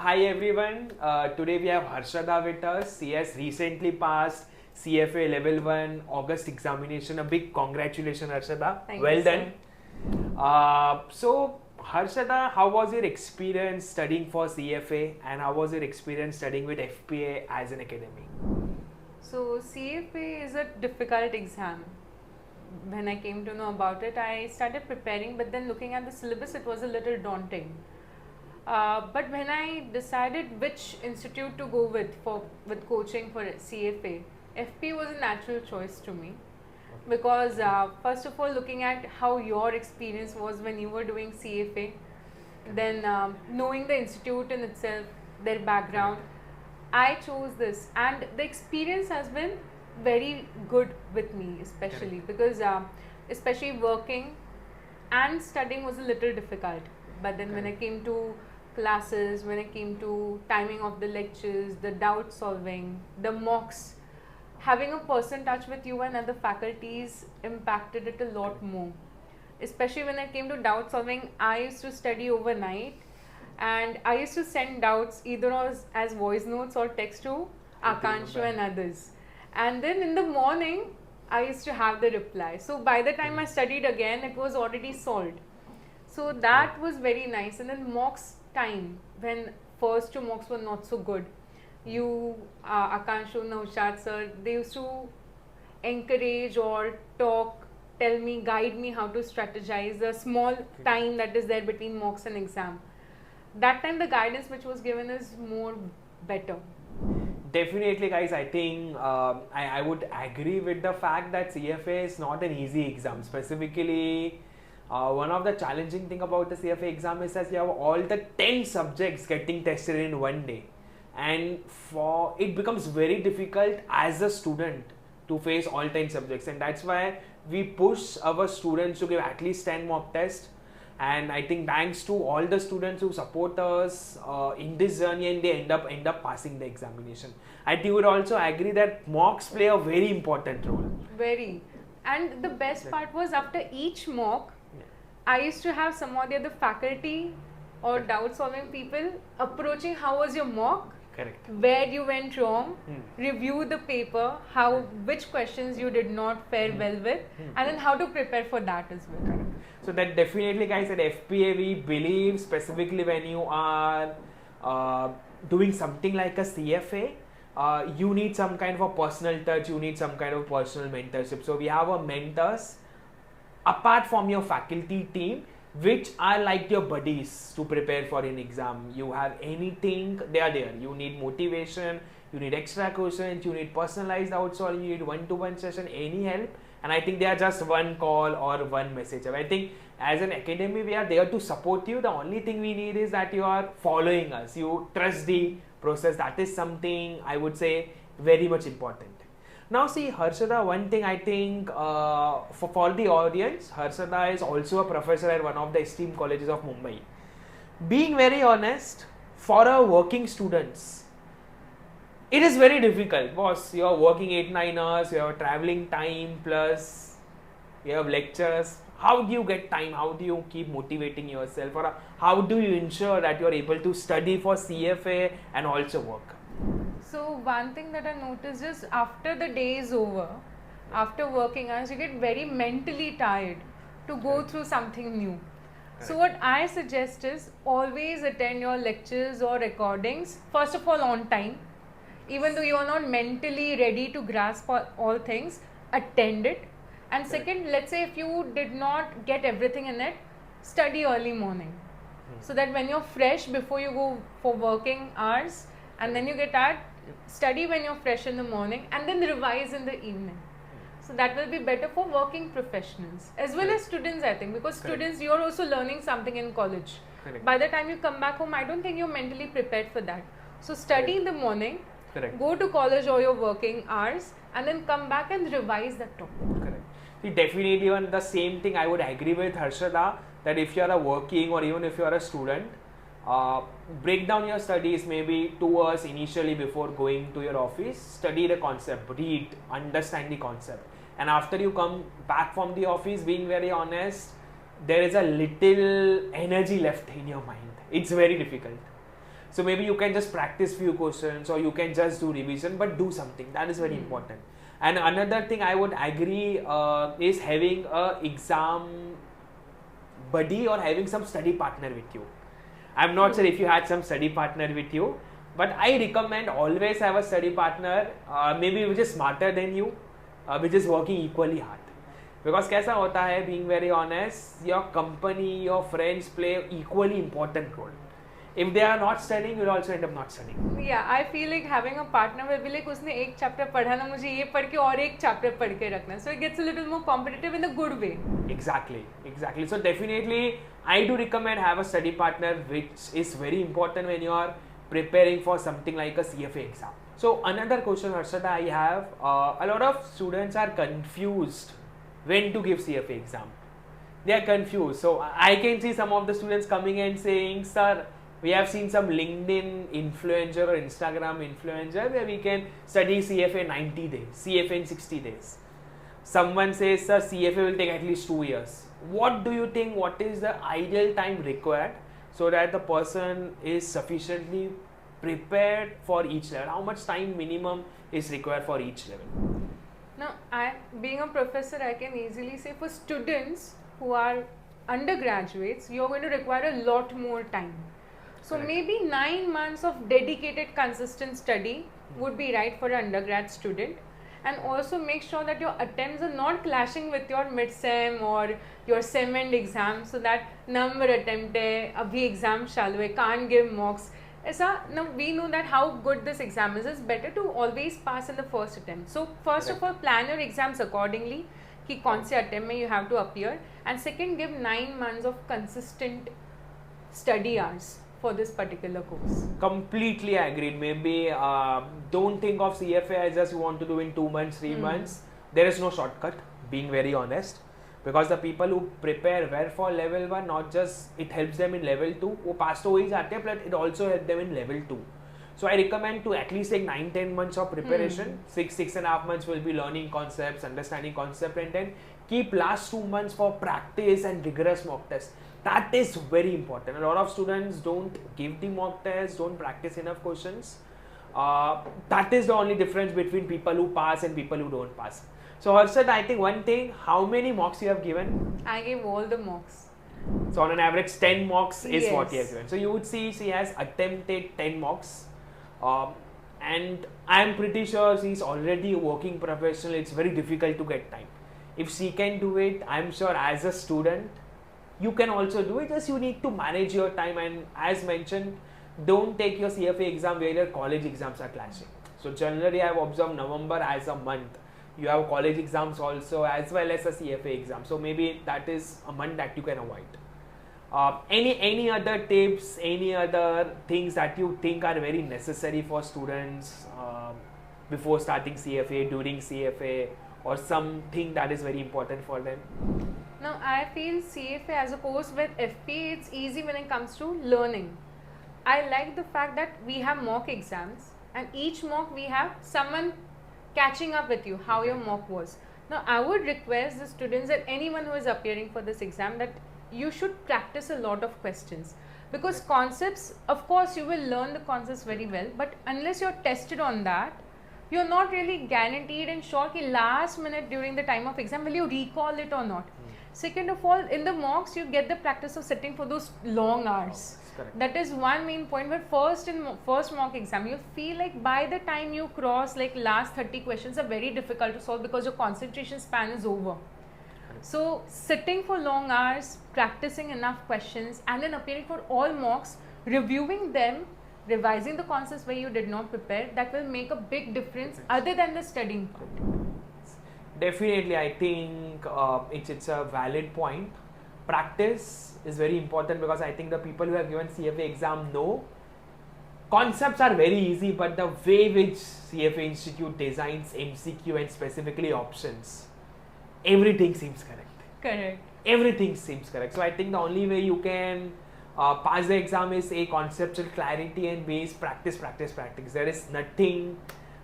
Hi everyone. Today we have Harshada with us. She has recently passed CFA Level 1 August examination. A big congratulations, Harshada. Thank well you, done. sir. So, Harshada, how was your experience studying for CFA and how was your experience studying with FPA as an academy? So CFA is a difficult exam. When I came to know about it, I started preparing, but then looking at the syllabus, it was a little daunting. But when I decided which institute to go with coaching for CFA, FP was a natural choice to me because first of all, looking at how your experience was when you were doing CFA, then knowing the institute in itself, their background, I chose this, and the experience has been very good with me, especially because especially working and studying was a little difficult. But then when I came to classes, when I came to timing of the lectures, the doubt solving, the mocks, having a person touch with you and other faculties impacted it a lot more. Especially when I came to doubt solving, I used to study overnight and I used to send doubts either as voice notes or text to Akanshu and others. And then in the morning, I used to have the reply. So by the time I studied again, it was already solved. So that was very nice. And then mocks time, when first two mocks were not so good. You, Akanshu, Naushad sir, they used to encourage or talk, tell me, guide me how to strategize the small time that is there between mocks and exam. That time the guidance which was given is more better. Definitely, guys. I think I would agree with the fact that CFA is not an easy exam. Specifically, one of the challenging thing about the CFA exam is that you have all the 10 subjects getting tested in one day, and for it becomes very difficult as a student to face all 10 subjects, and that's why we push our students to give at least 10 mock tests. And I think thanks to all the students who support us in this journey, and they end up passing the examination. I think you would also agree that mocks play a very important role. Very. And the best part was after each mock, I used to have some of the other faculty or doubt solving people approaching how was your mock, Correct. where you went wrong, review the paper, which questions you did not fare well with, and then how to prepare for that as well. Correct. So that definitely, guys, at FPA we believe specifically when you are doing something like a CFA, you need some kind of a personal touch, you need some kind of personal mentorship. So we have a mentors apart from your faculty team, which are like your buddies to prepare for an exam. You have anything, they are there. You need motivation, you need extra questions, you need personalized outsourcing, you need one-to-one session, any help. And I think they are just one call or one message. I think as an academy, we are there to support you. The only thing we need is that you are following us. You trust the process. That is something I would say very much important. Now see, Harshada, one thing I think for the audience, Harshada is also a professor at one of the esteemed colleges of Mumbai. Being very honest, for our working students, it is very difficult. Boss, you are working 8-9 hours, you have traveling time, plus you have lectures. How do you get time? How do you keep motivating yourself? Or how do you ensure that you are able to study for CFA and also work? So one thing that I noticed is after the day is over, after working hours, you get very mentally tired to go through something new. So what I suggest is always attend your lectures or recordings, first of all on time. Even though you are not mentally ready to grasp all things, attend it. And second, let's say if you did not get everything in it, study early morning. So that when you're fresh before you go for working hours, and then you get tired, study when you're fresh in the morning and then revise in the evening. So that will be better for working professionals as well as students, I think, because students, you're also learning something in college. By the time you come back home, I don't think you're mentally prepared for that. So study in the morning, go to college or your working hours, and then come back and revise that topic. Correct. See, definitely on the same thing I would agree with Harshada, that if you are a working or even if you are a student, break down your studies maybe 2 hours initially before going to your office. Study the concept, read, understand the concept, and after you come back from the office, being very honest, there is a little energy left in your mind. It's very difficult. So maybe you can just practice few questions or you can just do revision, but do something. That is very important. And another thing I would agree is having a exam buddy or having some study partner with you. I'm not sure if you had some study partner with you, but I recommend always have a study partner, maybe which is smarter than you, which is working equally hard. Because कैसा होता है, being very honest, your company, your friends play equally important role. If they are not studying, you'll also end up not studying. Yeah, I feel like having a partner will be like उसने एक chapter पढ़ा ना, मुझे ये पढ़ के और एक chapter पढ़ के रखना. So it gets a little more competitive in a good way. Exactly. So definitely, I do recommend have a study partner, which is very important when you are preparing for something like a CFA exam. So another question, Harshada, I have, a lot of students are confused when to give CFA exam. They are confused. So I can see some of the students coming and saying, sir, we have seen some LinkedIn influencer or Instagram influencer where we can study CFA 90 days, CFA in 60 days. Someone says, sir, CFA will take at least 2 years. What do you think, what is the ideal time required so that the person is sufficiently prepared for each level? How much time minimum is required for each level? Now, being a professor, I can easily say for students who are undergraduates, you're going to require a lot more time. So Correct. maybe 9 months of dedicated consistent study would be right for an undergrad student. And also make sure that your attempts are not clashing with your mid-sem or your sem-end exam, so that number attempt hai, abhi exam chalu hai, can't give mocks. Now we know that how good this exam is. It's better to always pass in the first attempt. So first of all, plan your exams accordingly कि कौन से attempt में you have to appear, and second, give 9 months of consistent study hours for this particular course. Completely agreed. Maybe don't think of CFA as just you want to do in 2 months, 3 months. There is no shortcut, being very honest. Because the people who prepare well for level 1, not just it helps them in level 2, वो pass तो हो ही जाते हैं, but it also helps them in level 2. So I recommend to at least take 9-10 months of preparation. 6.5 months will be learning concepts, understanding concept, and then keep last 2 months for practice and rigorous mock tests. That is very important. A lot of students don't give the mock tests, don't practice enough questions. That is the only difference between people who pass and people who don't pass. So Harshad, I think one thing, how many mocks you have given? I gave all the mocks. So on an average 10 mocks is Yes. what you have given. So you would see she has attempted 10 mocks. And I am pretty sure she's already a working professional. It's very difficult to get time. If she can do it, I'm sure as a student, you can also do it. Just you need to manage your time, and as mentioned, don't take your CFA exam where your college exams are clashing. So generally I have observed November as a month. You have college exams also as well as a CFA exam. So maybe that is a month that you can avoid. Any other tips, any other things that you think are very necessary for students before starting CFA, during CFA, or something that is very important for them? Now, I feel CFA as a course with FPA, it's easy when it comes to learning. I like the fact that we have mock exams, and each mock we have someone catching up with you, how your mock was. Now, I would request the students and anyone who is appearing for this exam that you should practice a lot of questions, because concepts, of course, you will learn the concepts very well, but unless you're tested on that, you're not really guaranteed and sure कि last minute during the time of exam will you recall it or not. Second of all, in the mocks you get the practice of sitting for those long hours. That is one main point. But first mock exam, you feel like by the time you cross, like last 30 questions are very difficult to solve because your concentration span is over. So sitting for long hours, practicing enough questions, and then appearing for all mocks, reviewing them, revising the concepts where you did not prepare, that will make a big difference other than the studying part. Definitely, I think it's a valid point. Practice is very important, because I think the people who have given CFA exam know concepts are very easy, but the way which CFA Institute designs MCQ and specifically options, everything seems correct. Correct. Everything seems correct. So I think the only way you can pass the exam is a conceptual clarity and base practice. There is nothing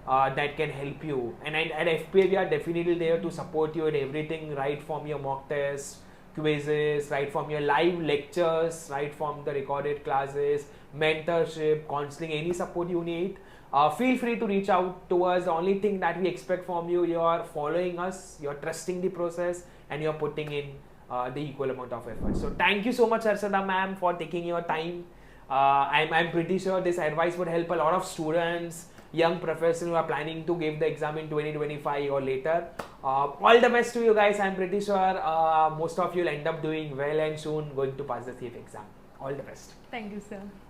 that can help you. And at FPA we are definitely there to support you in everything, right from your mock tests, quizzes, right from your live lectures, right from the recorded classes, mentorship, counseling, any support you need, feel free to reach out to us. The only thing that we expect from you, you're following us, you're trusting the process, and you're putting in the equal amount of effort. So thank you so much, Arshada ma'am, for taking your time. I'm pretty sure this advice would help a lot of students, young professionals who are planning to give the exam in 2025 or later. All the best to you guys. I'm pretty sure most of you will end up doing well and soon going to pass the CFA exam. All the best. Thank you, sir.